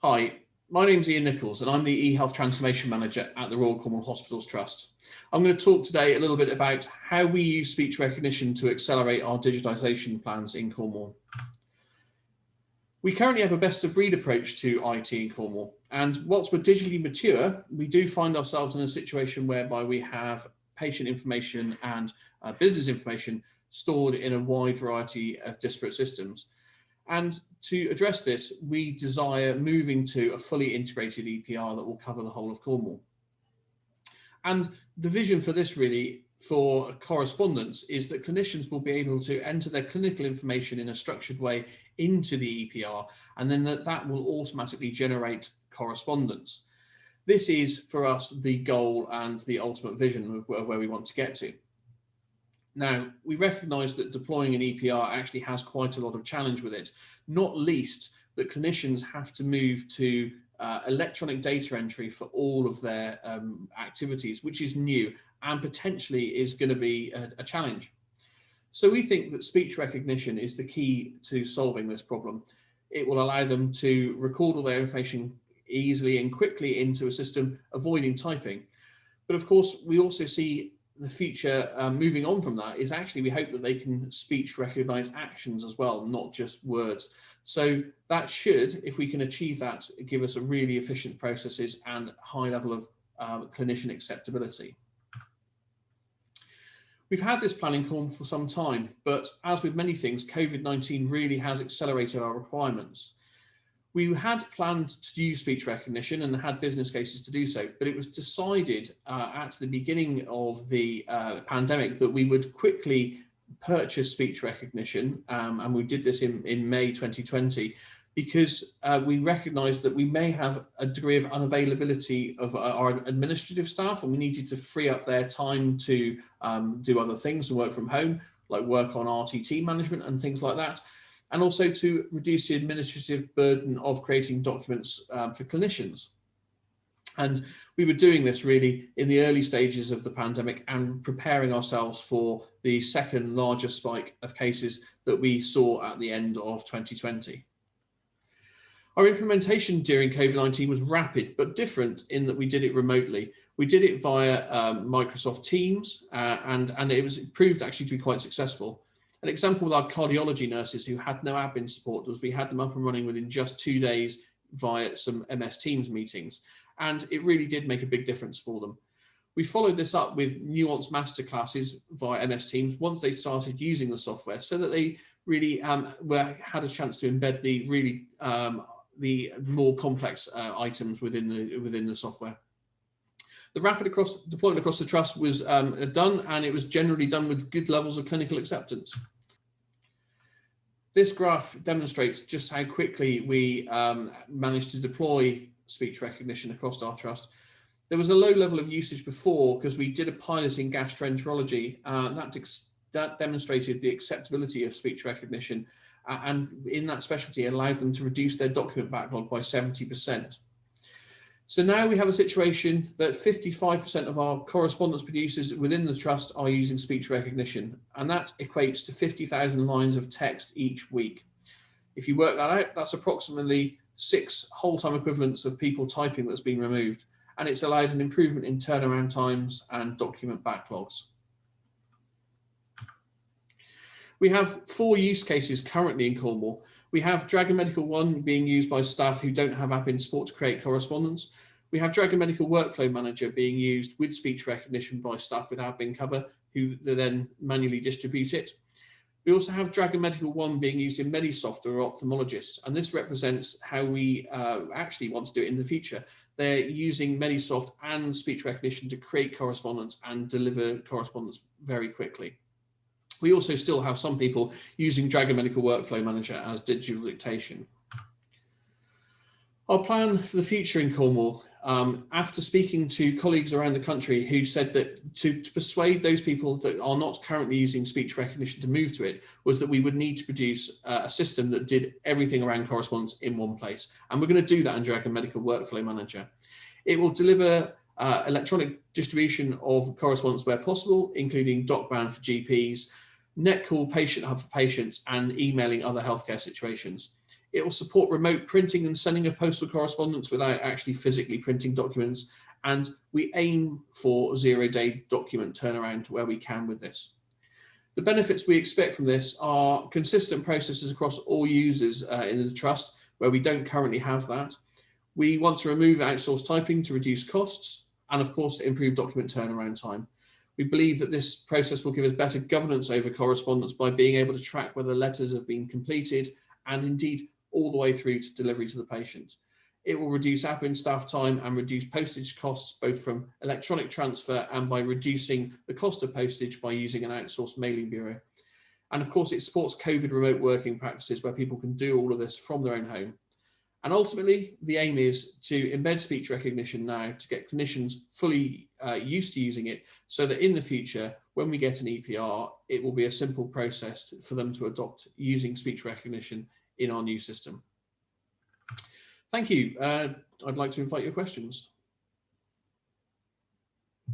Hi, my name's Ian Nicholls and I'm the eHealth Transformation Manager at the Royal Cornwall Hospitals Trust. I'm going to talk today a little bit about how we use speech recognition to accelerate our digitisation plans in Cornwall. We currently have a best of breed approach to IT in Cornwall, and whilst we're digitally mature, we do find ourselves in a situation whereby we have patient information and business information stored in a wide variety of disparate systems. And to address this, we desire moving to a fully integrated EPR that will cover the whole of Cornwall. And the vision for this really, for correspondence, is that clinicians will be able to enter their clinical information in a structured way into the EPR, and then that will automatically generate correspondence. This is, for us, the goal and the ultimate vision of where we want to get to. Now, we recognise that deploying an EPR actually has quite a lot of challenge with it, not least that clinicians have to move to electronic data entry for all of their activities, which is new and potentially is going to be a challenge. So we think that speech recognition is the key to solving this problem. It will allow them to record all their information easily and quickly into a system, avoiding typing. But of course, we also see the future moving on from that is actually we hope that they can speech recognize actions as well, not just words. So that should, if we can achieve that, give us a really efficient processes and high level of clinician acceptability. We've had this plan in Cornwall for some time, but as with many things, COVID-19 really has accelerated our requirements. We had planned to use speech recognition and had business cases to do so, but it was decided at the beginning of the pandemic that we would quickly purchase speech recognition, and we did this in May 2020, because we recognised that we may have a degree of unavailability of our administrative staff, and we needed to free up their time to do other things and work from home, like work on RTT management and things like that, and also to reduce the administrative burden of creating documents for clinicians. And we were doing this really in the early stages of the pandemic and preparing ourselves for the second largest spike of cases that we saw at the end of 2020. Our implementation during COVID-19 was rapid, but different in that we did it remotely. We did it via Microsoft Teams, and it proved actually to be quite successful. An example with our cardiology nurses who had no admin support was we had them up and running within just 2 days via some MS Teams meetings. And it really did make a big difference for them. We followed this up with Nuance masterclasses via MS Teams once they started using the software, so that they really had a chance to embed the more complex items within the software. The rapid deployment across the trust was done, and it was generally done with good levels of clinical acceptance. This graph demonstrates just how quickly we managed to deploy speech recognition across our trust. There was a low level of usage before because we did a pilot in gastroenterology that demonstrated the acceptability of speech recognition, and in that specialty allowed them to reduce their document backlog by 70%. So now we have a situation that 55% of our correspondence producers within the trust are using speech recognition, and that equates to 50,000 lines of text each week. If you work that out, that's approximately 6 whole-time equivalents of people typing that's been removed, and it's allowed an improvement in turnaround times and document backlogs. We have 4 use cases currently in Cornwall. We have Dragon Medical One being used by staff who don't have admin support to create correspondence. We have Dragon Medical Workflow Manager being used with speech recognition by staff with admin cover who then manually distribute it. We also have Dragon Medical One being used in Medisoft or ophthalmologists, and this represents how we actually want to do it in the future. They're using Medisoft and speech recognition to create correspondence and deliver correspondence very quickly. We also still have some people using Dragon Medical Workflow Manager as digital dictation. Our plan for the future in Cornwall, after speaking to colleagues around the country who said that to persuade those people that are not currently using speech recognition to move to it, was that we would need to produce a system that did everything around correspondence in one place. And we're going to do that in Dragon Medical Workflow Manager. It will deliver electronic distribution of correspondence where possible, including DocBand for GPs, NetCall Patient Hub for patients, and emailing other healthcare situations. It will support remote printing and sending of postal correspondence without actually physically printing documents. And we aim for 0-day document turnaround where we can with this. The benefits we expect from this are consistent processes across all users in the trust, where we don't currently have that. We want to remove outsourced typing to reduce costs, and of course, improve document turnaround time. We believe that this process will give us better governance over correspondence by being able to track whether letters have been completed and indeed all the way through to delivery to the patient. It will reduce admin staff time and reduce postage costs, both from electronic transfer and by reducing the cost of postage by using an outsourced mailing bureau. And of course, it supports COVID remote working practices where people can do all of this from their own home. And ultimately, the aim is to embed speech recognition now to get clinicians fully used to using it, so that in the future, when we get an EPR, it will be a simple process for them to adopt using speech recognition in our new system. Thank you. I'd like to invite your questions.